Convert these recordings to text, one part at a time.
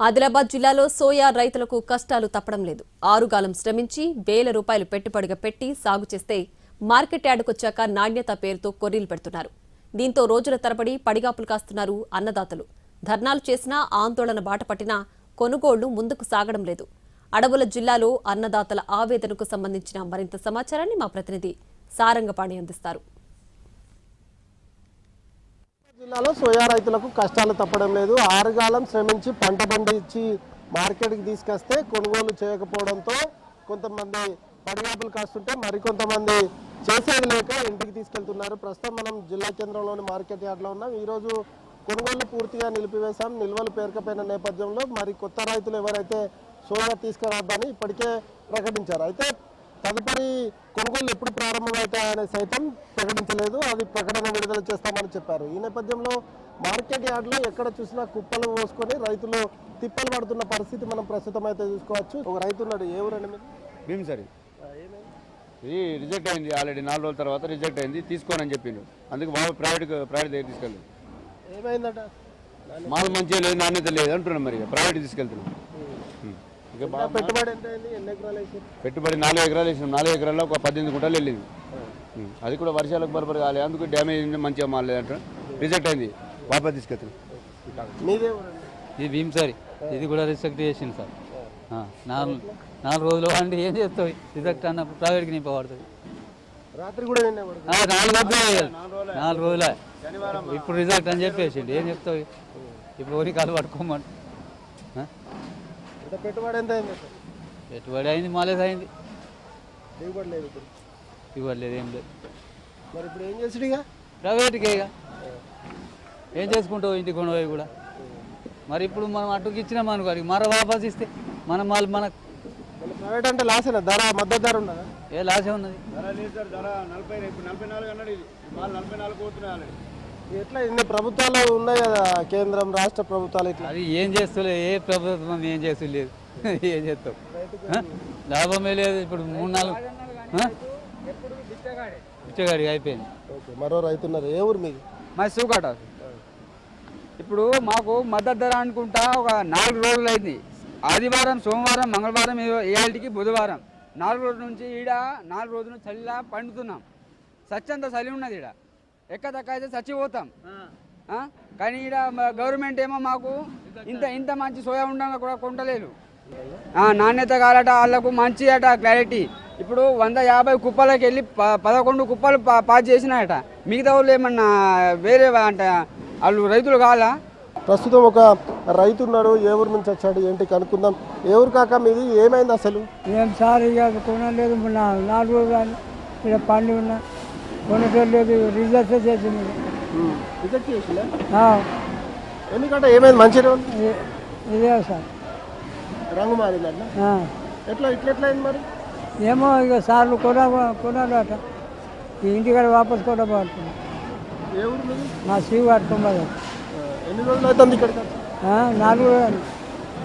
ఆదిలాబాద్ జిల్లాలో సోయా రైతులకు కష్టాలు తప్పడం లేదు. ఆరుగాలం శ్రమించి వేల రూపాయలు పెట్టుబడిగా పెట్టి సాగు చేస్తే మార్కెట్ యార్డుకొచ్చాక నాణ్యత పేరుతో కొర్రీలు పెడుతున్నారు. దీంతో రోజుల తరబడి పడిగాపులు కాస్తున్నారు అన్నదాతలు. ధర్నాలు చేసినా ఆందోళన బాట పట్టినా కొనుగోళ్లు ముందుకు సాగడం లేదు. అడవుల జిల్లాలో అన్నదాతల ఆవేదనకు సంబంధించిన మరింత సమాచారాన్ని మా ప్రతినిధి సారంగపాణి అందిస్తారు. జిల్లాలో సోయా రైతులకు కష్టాలు తప్పడం లేదు. ఆరుగాలం శ్రమించి పంట పండించి మార్కెట్కి తీసుకొస్తే కొనుగోలు చేయకపోవడంతో కొంతమంది పడిగాపులు కాస్తుంటే మరికొంతమంది చేసేది లేక ఇంటికి తీసుకెళ్తున్నారు. ప్రస్తుతం మనం జిల్లా కేంద్రంలోని మార్కెట్ యార్డ్లో ఉన్నాం. ఈరోజు కొనుగోలు పూర్తిగా నిలిపివేశాం. నిల్వలు పేరుకపోయిన నేపథ్యంలో మరి కొత్త రైతులు ఎవరైతే సోయా తీసుకురావద్దని ఇప్పటికే ప్రకటించారు. అయితే తదుపరి కొనుగోలు ఎప్పుడు ప్రారంభమవుతాయనే సైతం ప్రకటించలేదు. అది ప్రకటన విడుదల చేస్తామని చెప్పారు. ఈ నేపథ్యంలో మార్కెట్ యార్డ్లో ఎక్కడ చూసినా కుప్పలు పోసుకొని రైతులు తిప్పలు పడుతున్న పరిస్థితి మనం ప్రస్తుతం అయితే చూసుకోవచ్చు. ఒక రైతు ఉన్నాడు. ఏ ఊరండి మీరు? భీమసరి. ఇది రిజెక్ట్ అయింది. ఆల్రెడీ 4 రోజుల తర్వాత రిజెక్ట్ అయింది. తీసుకోనని చెప్పిండు. అందుకు బాబు ప్రైవేట్ దగ్గర తీసుకెళ్ళి ఏమైందట? మాకు మంచిగా లేదు, నాణ్యత లేదు అంటున్నాం. మరి ప్రైవేట్ తీసుకెళ్తున్నాం. పెట్టుబడి ఎంత అయింది? ఎన్ని ఎకరాలు వేసారు? పెట్టుబడి 4 ఎకరాలు వేసినాం. 4 ఎకరాల్లో ఒక 18 గుంటలు వెళ్ళింది. అది కూడా వర్షాలకు బరబరి కాలేదు. అందుకు డ్యామేజ్ మంచిగా మారలేదు రిజెక్ట్ అయింది. వాపస్ తీసుకెళ్తున్నాం. మీదే ఊరండి? ఇది భీమసరి. ఇది కూడా రిజెక్ట్ చేసింది సార్. 4 రోజులు అంటే ఏం చేస్తావు? రిజెక్ట్ అన్నప్పుడు ప్రైవేట్కి నింపబడుతుంది. రాత్రి కూడా 4 రోజులే ఇప్పుడు రిజెక్ట్ అని చెప్పేసిండు. ఏం చెప్తావు? ఇప్పుడు ఊరికి కాలు పట్టుకోమని. పెట్టుబడి ఎంత అయింది? పెట్టుబడి అయింది, మాలేజ్ అయింది. దిగుబడి లేదు. దిగుబడి లేదు, ఏం లేదు. మరి ఇప్పుడు ఏం చేసాడు? ఇక ప్రైవేట్కే. ఇక ఏం చేసుకుంటావు? ఇంటికి కొనవి కూడా. మరి ఇప్పుడు మనం అటుకి ఇచ్చినాం అనుకో, మరో వాపస్ ఇస్తే మనం వాళ్ళు మనకు ప్రైవేట్ అంటే లాసేనా? ధర మద్దతు ధర ఉండదా? ఏ లాసే ఉన్నది. ధర లేదు సార్. ధర 40, ఇప్పుడు 44 అన్నాడు. ఇది 44 పోతున్నాయి. ఎట్లా ఇన్ని ప్రభుత్వాలు ఉన్నాయి కదా, కేంద్రం రాష్ట్ర ప్రభుత్వాలు. ఇట్లా అది ఏం చేస్తలేదు. ఏ ప్రభుత్వం ఏం చేస్తలేదు. ఏం చేస్తావు? లాభమే లేదు. ఇప్పుడు 3-4 బిచ్చగాడి అయిపోయింది. మరో రైతున్నారు. ఏ ఊరు మీకు? మా సూకాట. ఇప్పుడు మాకు మద్దతు ధర అనుకుంటా ఒక 4 రోజులు అయింది. ఆదివారం, సోమవారం, మంగళవారం, ఏళ్ళకి బుధవారం 4 రోజుల నుంచి ఈడ 4 రోజులు చలిలా పండుతున్నాం. సచ్చంత చలి ఉన్నది. ఈడ ఎక్కదక్క అయితే చచ్చిపోతాం. కానీ ఈడ గవర్నమెంట్ ఏమో మాకు ఇంత మంచి సోయా ఉండగా కూడా కొంటలేదు. నాణ్యత కాలట వాళ్ళకు మంచి అట క్లారిటీ. ఇప్పుడు 150 కుప్పలకి వెళ్ళి 11 కుప్పలు పాస్ చేసినాయట. మిగతా వాళ్ళు ఏమన్నా వేరే అంటే వాళ్ళు రైతులు కావాలా? ప్రస్తుతం ఒక రైతు ఉన్నాడు. ఏ ఊరు నుంచి వచ్చాడు ఏంటి కనుక్కుందాం. ఏ ఊరు కాక మీది? ఏమైంది అసలు? ఏం సార్ ఇక కొనలేదు. 4 రోజులు కానీ ఇక్కడ పండి ఉన్నా కొనలేదు. రిజెక్ట్ చేసింది. రిజెక్ట్ చేసిందా? ఎందుకంటే ఏమైంది? మంచిగా ఇదే సార్ రంగు మారిందంట. ఎట్లా అయింది మరి? ఏమో ఇక సార్లు కొనాలి అట. ఈ ఇంటికాడ వాపస్ కూడా బాగుంటుంది. ఏ ఊరు మీది? మా శివ కట్టుకోవాలి. ఎన్ని రోజులు అవుతుంది ఇక్కడికి? 4 రోజులు.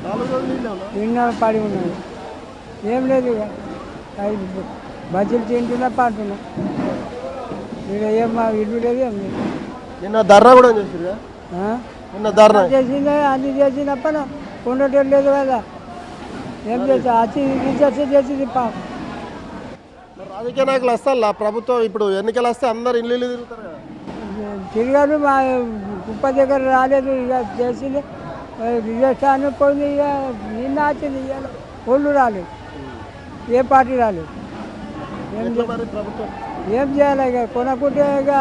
4 రోజులు నిన్న పడి ఉన్నది. ఏం లేదు. ఇక బజ్జీలు తింటున్నా పంటున్నా. ఇక్కడ ఏం మా ఇల్లు లేదు, ఏం లేదు. నిన్న ధర్నా కూడా చేసిరుగా? నిన్న ధర్నా చేసిందే. అన్ని చేసినప్పుడు ఉండటం లేదు కదా. ఏం చేస్తా వచ్చి రీఛార్జ్ చేసింది. రాజకీయ నాయకులు వస్తారా? ప్రభుత్వం ఇప్పుడు ఎన్నికలు వస్తే అందరు ఇల్లు తిరుగుతారు కదా. తిరిగారు. మా కుప్ప దగ్గర రాలేదు. ఇక చేసింది రిజర్వేషన్ పోయింది. ఇక నిన్న వచ్చింది. ఇక ఒళ్ళు రాలేదు. ఏ పార్టీ రాలేదు. ఏం చేయాలి? ఇక కొనకుంటే ఇక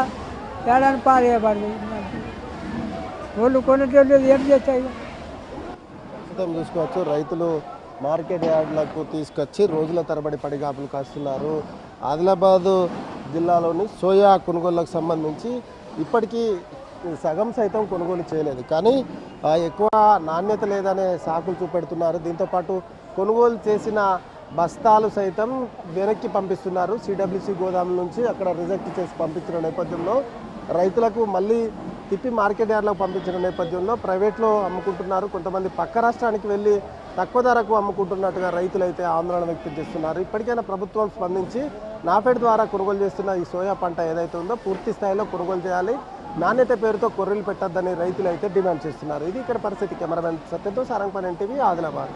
ఏడాది పారేయబడింది. ఒళ్ళు కొనట్లేదు. ఏం చేస్తాయి? ప్రస్తుతం చూసుకోవచ్చు, రైతులు మార్కెట్ యార్డ్లకు తీసుకొచ్చి రోజుల తరబడి పడిగాపులు కాస్తున్నారు. ఆదిలాబాద్ జిల్లాలోని సోయా కొనుగోళ్లకు సంబంధించి ఇప్పటికీ సగం సైతం కొనుగోలు చేయలేదు. కానీ ఎక్కువ నాణ్యత లేదనే సాకులు చూపెడుతున్నారు. దీంతోపాటు కొనుగోలు చేసిన బస్తాలు సైతం వెనక్కి పంపిస్తున్నారు. సిడబ్ల్యూసి గోదాముల నుంచి అక్కడ రిజెక్ట్ చేసి పంపించిన నేపథ్యంలో రైతులకు మళ్ళీ తిప్పి మార్కెట్ యార్డ్లకు పంపించిన నేపథ్యంలో ప్రైవేట్లో అమ్ముకుంటున్నారు. కొంతమంది పక్క రాష్ట్రానికి వెళ్ళి తక్కువ ధరకు అమ్ముకుంటున్నట్టుగా రైతులైతే ఆందోళన వ్యక్తం చేస్తున్నారు. ఇప్పటికైనా ప్రభుత్వం స్పందించి నాఫెడ్ ద్వారా కొనుగోలు చేస్తున్న ఈ సోయా పంట ఏదైతే ఉందో పూర్తి స్థాయిలో కొనుగోలు చేయాలి. నాణ్యత పేరుతో కొర్రీలు పెట్టొద్దని రైతులు అయితే డిమాండ్ చేస్తున్నారు. ఇది ఇక్కడ పరిస్థితి. కెమెరామెన్ సత్యంతో సారంగపాలెం టీవీ, ఆదిలాబాద్.